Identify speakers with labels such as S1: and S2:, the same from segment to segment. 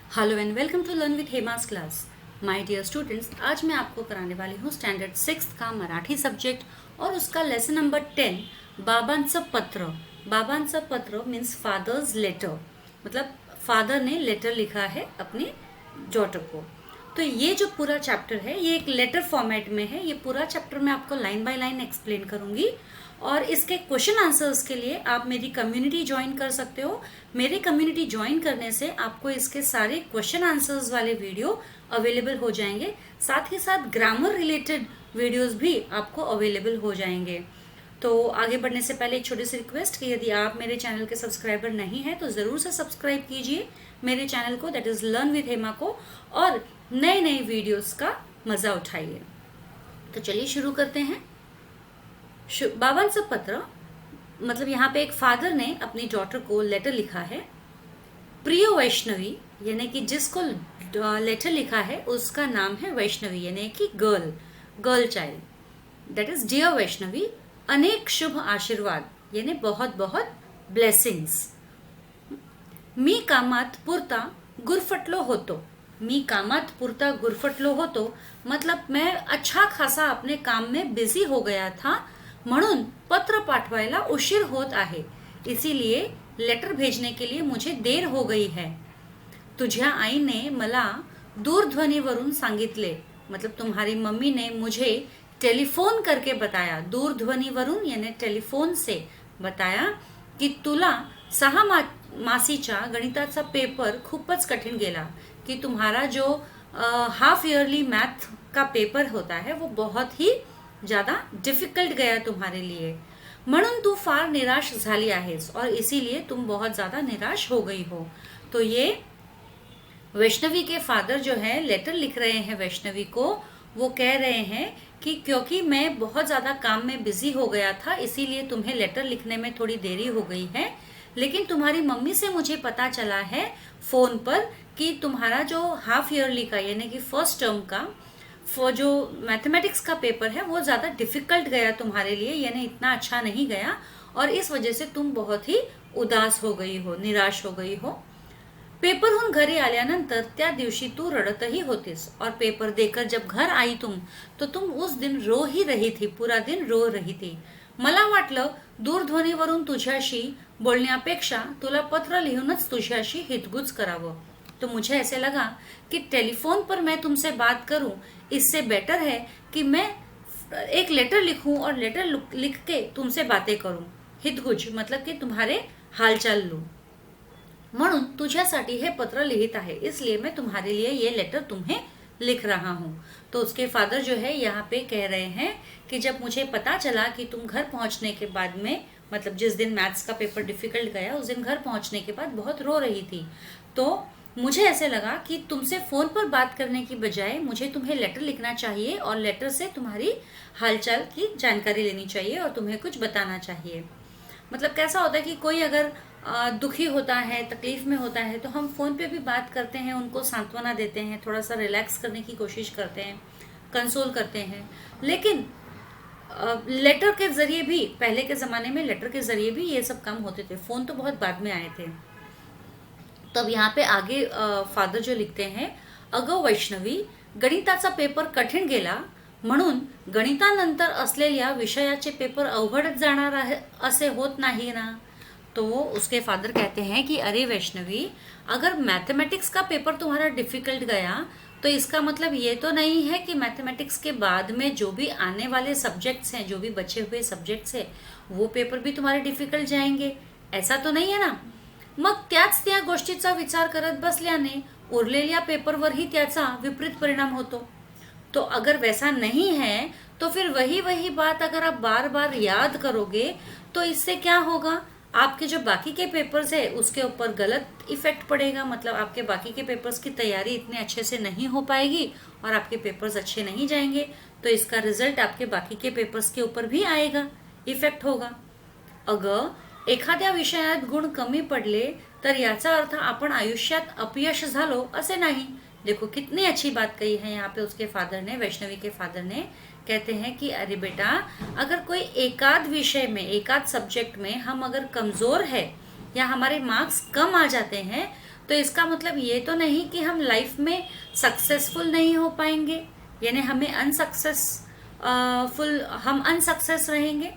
S1: Hello and welcome to learn with Hema's class. My dear students, आज मैं आपको कराने वाली हूँ स्टैंडर्ड 6 का मराठी सब्जेक्ट और उसका लेसन नंबर 10 बाबांचं पत्र। बाबांचं पत्र मीन्स फादर्स लेटर, मतलब फादर ने लेटर लिखा है अपनी डॉटर को। तो ये जो पूरा चैप्टर है ये एक लेटर फॉर्मेट में है। ये पूरा चैप्टर मैं आपको लाइन बाय लाइन एक्सप्लेन करूंगी और इसके क्वेश्चन आंसर्स के लिए आप मेरी कम्युनिटी ज्वाइन कर सकते हो। मेरी कम्युनिटी ज्वाइन करने से आपको इसके सारे क्वेश्चन आंसर्स वाले वीडियो अवेलेबल हो जाएंगे, साथ ही साथ ग्रामर रिलेटेड वीडियोस भी आपको अवेलेबल हो जाएंगे। तो आगे बढ़ने से पहले एक छोटी सी रिक्वेस्ट कि यदि आप मेरे चैनल के सब्सक्राइबर नहीं हैं तो ज़रूर से सब्सक्राइब कीजिए मेरे चैनल को, that is learn with Hema को, और नए नए वीडियोस का मज़ा उठाइए। तो चलिए शुरू करते हैं। बाबांचं पत्र मतलब यहाँ पे एक फादर ने अपनी डॉटर को लेटर लिखा है। प्रिय वैष्णवी यानी कि जिसको लेटर लिखा है उसका नाम है वैष्णवी यानी कि girl child, that is dear Vaishnavi. अनेक शुभ आशीर्वाद यानी बहुत बहुत ब्लेसिंग्स। मी कामात पुरता गुरफटलो होतो। मी कामात पुरता गुरफटलो होतो मतलब मैं अच्छा खासा अपने काम में बिजी हो गया था, म्हणून पत्र पाठवायला उशीर होत आहे, इसीलिए लेटर भेजने के लिए मुझे देर हो गई है। तुझ्या आईने मला दूरध्वनीवरून सांगितले, मतलब तुम्हारी मम्मी ने मुझे टेलीफोन करके बताया, दूरध्वनीवरून यानी टेलीफोन से बताया की तुला मासीचा गणिताचा पेपर खूपच कठिन गेला, कि तुम्हारा जो हाफ ईयरली मैथ का पेपर होता है वो बहुत ही ज्यादा डिफिकल्ट गया तुम्हारे लिए, म्हणून तू फार निराश झाली आहेस और इसीलिए तुम बहुत ज्यादा निराश हो गई हो। तो ये वैष्णवी के फादर जो है लेटर लिख रहे हैं वैष्णवी को। वो कह रहे हैं कि क्योंकि मैं बहुत ज्यादा काम में बिजी हो गया था इसीलिए तुम्हें लेटर लिखने में थोड़ी देरी हो गई है, लेकिन तुम्हारी मम्मी से मुझे पता चला है फोन पर कि तुम्हारा जो हाफ ईयरली का यानी कि फर्स्ट टर्म का जो मैथमेटिक्स का पेपर है वो ज़्यादा डिफिकल्ट गया तुम्हारे लिए, यानी इतना अच्छा नहीं गया और इस वजह से तुम बहुत ही उदास हो गई हो, निराश हो गई हो। पेपरहून घरी आल्यानंतर त्या दिवशी तू रडतही होतीस और पेपर देकर जब घर आई तो तुम उस दिन रो ही रही थी, पूरा दिन रो रही थी। मला वाटलं दूरध्वनीवरून तुझ्याशी बोलण्यापेक्षा तुला पत्र लिहूनच तुझ्याशी हितगुज करावं। तो मुझे ऐसे लगा कि टेलीफोन पर मैं तुमसे बात करूं, इससे बेटर है कि मैं एक लेटर लिखूं और लेटर लिख के तुमसे बातें करूं। हितगुज मतलब कि तुम्हारे हालचाल लूं, म्हणून तुझ्यासाठी हे पत्र लिहित आहे, इसलिए मैं तुम्हारे लिए ये लेटर तुम्हें लिख रहा हूँ। तो उसके फादर जो है यहाँ पे कह रहे हैं कि जब मुझे पता चला कि तुम घर पहुंचने के बाद में, मतलब जिस दिन मैथ्स का पेपर डिफिकल्ट गया उस दिन घर पहुंचने के बाद बहुत रो रही थी, तो मुझे ऐसे लगा कि तुमसे फोन पर बात करने की बजाय मुझे तुम्हें लेटर लिखना चाहिए और लेटर से तुम्हारी हालचाल की जानकारी लेनी चाहिए और तुम्हें कुछ बताना चाहिए। मतलब कैसा होता है कि कोई अगर दुखी होता है, तकलीफ में होता है, तो हम फोन पे भी बात करते हैं, उनको सांत्वना देते हैं, थोड़ा सा रिलैक्स करने की कोशिश करते हैं, कंसोल करते हैं। लेकिन लेटर के जरिए भी, पहले के ज़माने में लेटर के जरिए भी ये सब काम होते थे, फ़ोन तो बहुत बाद में आए थे। तब यहाँ पे आगे फादर जो लिखते हैं, अगं वैष्णवी, गणिताचा पेपर कठीण गेला, म्हणून गणितानंतर असलेल्या विषयाचे पेपर अवघडच जाणार आहे असे होत नाही ना। तो उसके फादर कहते हैं कि अरे वैष्णवी, अगर मैथमेटिक्स का पेपर तुम्हारा डिफिकल्ट गया तो इसका मतलब ये तो नहीं है कि मैथमेटिक्स के बाद में जो भी आने वाले सब्जेक्ट्स हैं, जो भी बचे हुए सब्जेक्ट्स हैं, वो पेपर भी तुम्हारे डिफिकल्ट जाएंगे, ऐसा तो नहीं है ना। मग त्याच त्या गोष्टीचा विचार करत बसल्याने उरलेल्या पेपरवरही त्याचा विपरीत परिणाम होतो। तो अगर वैसा नहीं है तो फिर वही वही बात अगर आप बार बार याद करोगे तो इससे क्या होगा, आपके जो बाकी के पेपर्स है उसके ऊपर गलत इफेक्ट पड़ेगा, मतलब आपके बाकी के पेपर्स की तैयारी इतने अच्छे से नहीं हो पाएगी और आपके पेपर्स अच्छे नहीं जाएंगे, तो इसका रिजल्ट आपके बाकी के पेपर्स के ऊपर भी आएगा, इफेक्ट होगा। अगं एखाद्या विषयात गुण कमी पडले तर याचा अर्थ आपण आयुष्यात अपयश झालो असे नाही। देखो कितनी अच्छी बात कही है यहाँ पे उसके फादर ने, वैष्णवी के फादर ने। कहते हैं कि अरे बेटा, अगर कोई एकाध विषय में, एकाध सब्जेक्ट में हम अगर कमजोर है या हमारे मार्क्स कम आ जाते हैं तो इसका मतलब ये तो नहीं कि हम लाइफ में सक्सेसफुल नहीं हो पाएंगे, यानी हमें हम अनसक्सेस रहेंगे,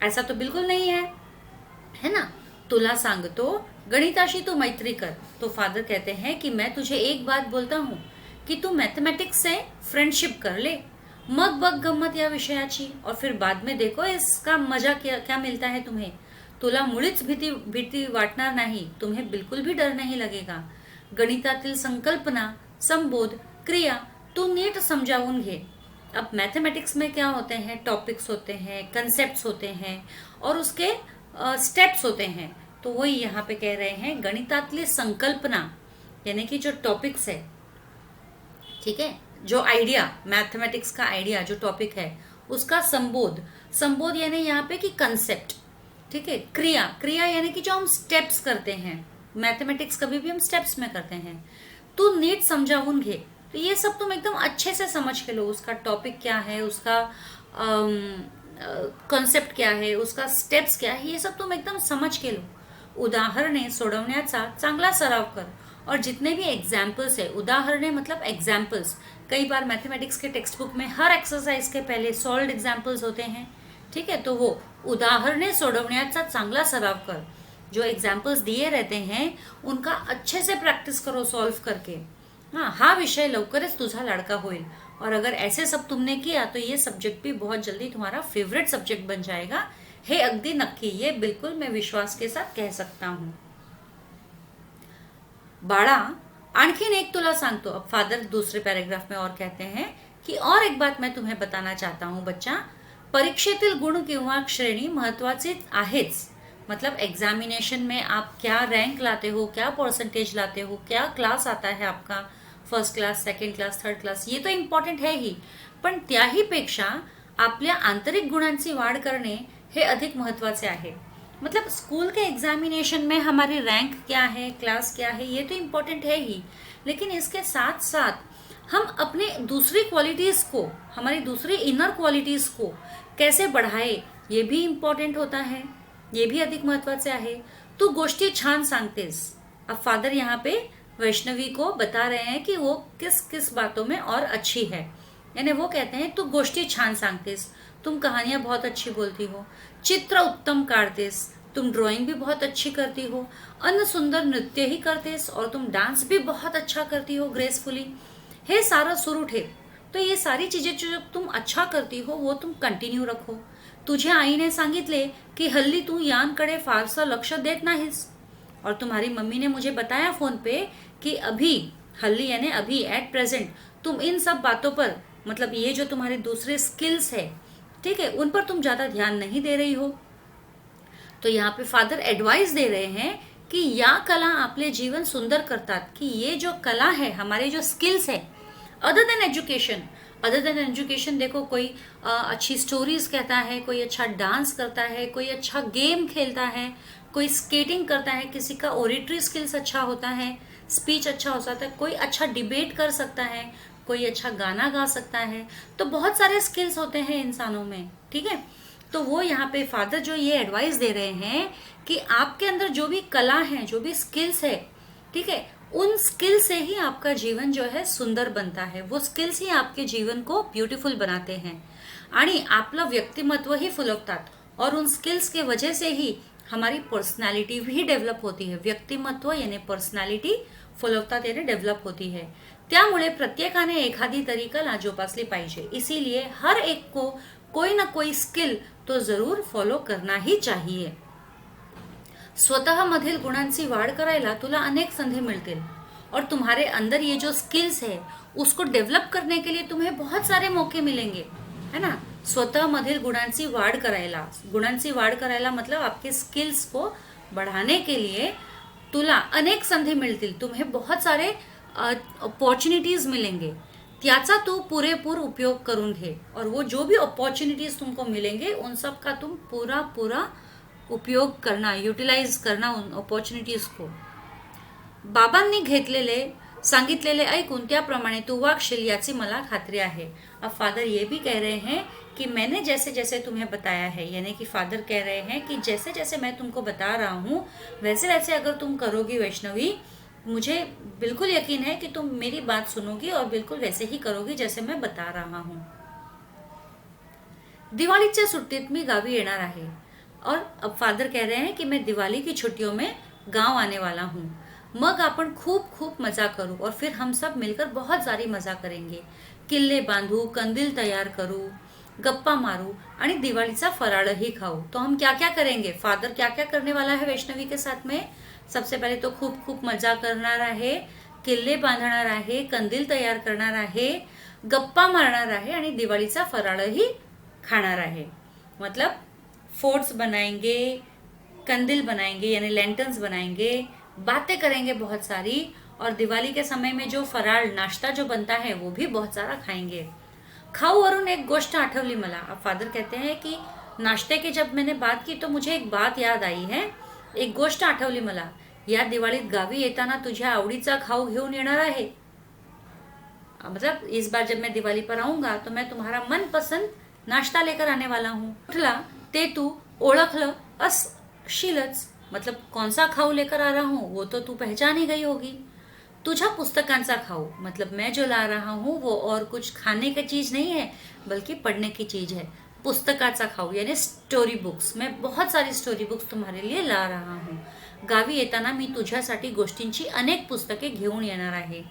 S1: ऐसा तो बिल्कुल नहीं है ना। तुला सांगतो गणिताशी तू मैत्री कर। तो फादर कहते हैं कि मैं तुझे एक बात बोलता हूँ की तू मैथमेटिक्स से फ्रेंडशिप कर ले, मग बग गम्मत या विषयाची, और फिर बाद में देखो इसका मजा क्या मिलता है तुम्हें। तुला मुळीच भीती वाटणार नाही, तुम्हें बिल्कुल भी डर नहीं लगेगा। गणितातील संकल्पना, संबोध, क्रिया तू नीट समजावून घे। अब मैथमेटिक्स में क्या होते हैं, टॉपिक्स होते हैं, कंसेप्ट्स होते हैं और उसके स्टेप्स होते हैं। तो वही यहाँ पे कह रहे हैं गणितातली संकल्पना यानी कि जो टॉपिक्स है, ठीक है, जो आइडिया, मैथमेटिक्स का आइडिया जो टॉपिक है उसका संबोध यानी यहाँ पे कि कंसेप्ट, ठीक है। क्रिया यानी कि जो हम स्टेप्स करते हैं, मैथमेटिक्स कभी भी हम स्टेप्स में करते हैं। तू नीट समझावून घे, तो ये सब तुम एकदम अच्छे से समझ के लो, उसका टॉपिक क्या है, उसका कॉन्सेप्ट क्या है, उसका स्टेप्स क्या है, ये सब तुम एकदम समझ के लो। उदाहरणे सोडवण्याचा चांगला सराव कर, और जितने भी एग्जाम्पल्स है, उदाहरणे मतलब एग्जाम्पल्स, कई बार मैथमेटिक्स के टेक्स्ट बुक में हर एक्सरसाइज के पहले सॉल्व्ड एग्जाम्पल्स होते हैं, ठीक है। तो वो उदाहरणे सोडवण्याचा चांगला सराव कर, जो एग्जाम्पल्स दिए रहते हैं उनका अच्छे से प्रैक्टिस करो सॉल्व करके। हा विषय लवकरच तुझा लाडका होईल, और अगर ऐसे सब तुमने किया तो ये सब्जेक्ट भी बहुत जल्दी तुम्हारा फेवरेट सब्जेक्ट बन जाएगा, हे अगदी नक्की, ये बिल्कुल मैं विश्वास के साथ कह सकता हूँ। बाळा आणखीन एक तुला सांगतो। अब फादर दूसरे पैराग्राफ में और कहते हैं कि और एक बात मैं तुम्हें बताना चाहता हूँ बच्चा, परीक्षेतील गुण किंवा श्रेणी महत्वाची आहेच, मतलब एग्जामिनेशन में आप क्या रैंक लाते हो, क्या परसेंटेज लाते हो, क्या क्लास आता है आपका, first class, second class, third class, ये तो इम्पॉर्टंट है ही, पण त्याही पेक्षा आपल्या आंतरिक गुणांची वाढ करणे हे अधिक महत्वाचे आहे। मतलब स्कूल के एग्जामिनेशन में हमारी रैंक क्या है, क्लास क्या है, ये तो इम्पोर्टेंट है ही, लेकिन इसके साथ साथ हम अपने दूसरी क्वालिटीज़ को, हमारी दूसरी इनर क्वालिटीज़ को कैसे बढ़ाए, ये भी इम्पॉर्टेंट होता है, ये भी अधिक महत्वाचे आहे। तू गोष्टी छान सांगतेस। अब फादर यहाँ पे वैष्णवी को बता रहे हैं कि वो किस किस बातों में और अच्छी है, यानी वो कहते हैं तू गोष्टी छान सांगतेस, तुम कहानियां बहुत अच्छी बोलती हो, चित्र उत्तम काढतेस, तुम ड्राइंग भी बहुत अच्छी करती हो, अन्य सुंदर नृत्य ही करतेस, और तुम डांस भी बहुत अच्छा करती हो ग्रेसफुली, हे सारा सुरू ठेव। तो ये सारी चीजें जो तुम अच्छा करती हो वो तुम कंटिन्यू रखो। तुझे आईने सांगितले की हल्ली तू यांकडे फारसं लक्ष देत नाहीस, और तुम्हारी मम्मी ने मुझे बताया फोन पे कि अभी, हल्ली यानी अभी, एट प्रेजेंट तुम इन सब बातों पर, मतलब ये जो तुम्हारे दूसरे स्किल्स है, ठीक है, उन पर तुम ज्यादा ध्यान नहीं दे रही हो। तो यहाँ पे फादर एडवाइस दे रहे हैं कि या कला आपले जीवन सुंदर करतात, कि ये जो कला है, हमारे जो स्किल्स है, अदर देन एजुकेशन, देखो कोई अच्छी स्टोरीज कहता है, कोई अच्छा डांस करता है, कोई अच्छा गेम खेलता है, कोई स्केटिंग करता है, किसी का ओरेटरी स्किल्स अच्छा होता है, स्पीच अच्छा हो सकता है, कोई अच्छा डिबेट कर सकता है, कोई अच्छा गाना गा सकता है, तो बहुत सारे स्किल्स होते हैं इंसानों में, ठीक है। तो वो यहाँ पे फादर जो ये एडवाइस दे रहे हैं कि आपके अंदर जो भी कला है, जो भी स्किल्स है, ठीक है, उन स्किल से ही आपका जीवन जो है सुंदर बनता है, वो स्किल्स ही आपके जीवन को ब्यूटीफुल बनाते हैं आणि आपलं व्यक्तिमत्व ही फुलवतात, और उन स्किल्स के वजह से ही हमारी पर्सनॅलिटी भी डेव्हलप होती है। व्यक्तिमत्व यानी पर्सनॅलिटी फुलवतात यानी डेव्हलप होती है। त्यामुळे प्रत्येकाने एखादी तरी कला जोपासली पाहिजे, इसीलिए हर एक को कोई ना कोई स्किल तो जरूर फॉलो करना ही चाहिए। स्वतः मधील गुणांची वाढ करायला तुला अनेक संधी मिळतील, और तुम्हारे अंदर ये जो स्किल्स है उसको डेवलप करने के लिए तुम्हें बहुत सारे मौके मिलेंगे, है ना। स्वतः मधील गुणांची वाढ करायला मतलब आपके स्किल्स को बढ़ाने के लिए तुला अनेक संधी मिळतील, तुम्हें बहुत सारे अपॉर्चुनिटीज मिलेंगे, त्याचा तू पुरेपूर उपयोग करून घे, और वो जो भी अपॉर्चुनिटीज तुमको मिलेंगे उन सब का तुम पूरा उपयोग करना, यूटिलाइज करना उन अपॉर्चुनिटीज को। बाबांनी सांगितलेले ऐकून त्याप्रमाणे तू वागशील याची मला खात्री आहे। अब फादर ये भी कह रहे हैं कि मैंने जैसे जैसे तुम्हें बताया है, यानी कि फादर कह रहे हैं कि जैसे जैसे मैं तुमको बता रहा हूँ वैसे वैसे अगर तुम करोगी वैष्णवी, मुझे बिल्कुल यकीन है कि तुम मेरी बात सुनोगी और बिल्कुल वैसे ही करोगी जैसे मैं बता रहा हूँ. दिवाळीच्या सुट्टीत मी गावी येणार आहे. और अब फादर कह रहे हैं कि मैं दिवाली की छुट्टियों में गांव आने वाला हूँ. मग आपण खूप खूप मजा करू और फिर हम सब मिलकर बहुत सारी मजा करेंगे. किल्ले बांधू, कंदील तैयार करू, गप्पा मारू आणि दिवाळीचा फराळही खाऊ. तो हम क्या क्या करेंगे? फादर क्या क्या करने वाला है वैष्णवी के साथ में? सबसे पहले तो खूप खूप मजा करणार आहे, किल्ले बांधणार आहे, कंदील तयार करणार आहे, गप्पा मारणार आहे आणि दिवाळीचा फराळही खाणार आहे. मतलब फोर्ट्स बनाएंगे, कंदील बनाएंगे यानी लैंटर्न्स बनाएंगे, बातें करेंगे बहुत सारी और दिवाली के समय में जो फराळ नाश्ता जो बनता है वो भी बहुत सारा खाएंगे. खाऊ वरून एक गोष्ट आठवली मला. अब फादर कहते हैं कि नाश्ते की जब मैंने बात की तो मुझे एक बात याद आई है, एक गोष्ट आठवली मला. या दिवाळीत गावी येताना तुझ्या आवडीचा खाऊ घेऊन येणार आहे. मतलब इस बार जब मैं दिवाली पर आऊंगा तो मैं तुम्हारा मनपसंद नाश्ता लेकर आने वाला हूँ. उठला ते तू ओळखलं असशीलच. मतलब कौन सा खाऊ लेकर आ रहा हूँ वो तो तू पहचान ही गई होगी. तुझ्या पुस्तकांचा खाऊ, मतलब मैं जो ला रहा हूँ वो और कुछ खाने की चीज़ नहीं है बल्कि पढ़ने की चीज़ है. पुस्तकाचा खाऊ यानी स्टोरी बुक्स. मैं बहुत सारी स्टोरी बुक्स तुम्हारे लिए ला रहा हूँ. गावी येताना मी तुझ्यासाठी गोष्टींची अनेक पुस्तके घेऊन येणार आहे.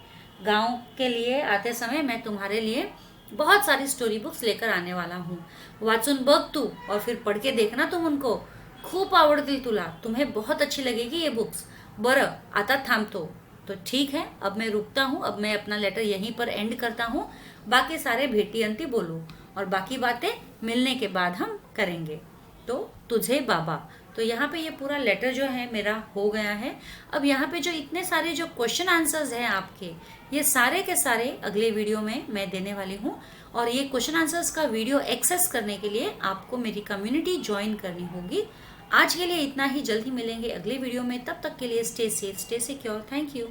S1: गांव के लिए आते समय मैं तुम्हारे लिए बहुत सारी स्टोरी बुक्स लेकर आने वाला हूँ. वाचून बघ तू और फिर पढ़ के देखना तुम उनको. खूप आवडतील तुला, तुम्हें बहुत अच्छी लगेगी ये बुक्स. बरं आता थांबतो. तो ठीक है, अब मैं रुकता हूँ. अब मैं अपना लेटर यहीं पर एंड करता हूँ. बाकी सारे भेटीअंती बोलू और बाकी बातें मिलने के बाद हम करेंगे. तो तुझे बाबा. तो यहाँ पे ये पूरा लेटर जो है मेरा हो गया है. अब यहाँ पे जो इतने सारे जो क्वेश्चन आंसर्स हैं आपके, ये सारे के सारे अगले वीडियो में मैं देने वाली हूँ. और ये क्वेश्चन आंसर्स का वीडियो एक्सेस करने के लिए आपको मेरी कम्युनिटी ज्वाइन करनी होगी. आज के लिए इतना ही. जल्द ही मिलेंगे अगले वीडियो में. तब तक के लिए stay safe, stay secure. Thank you.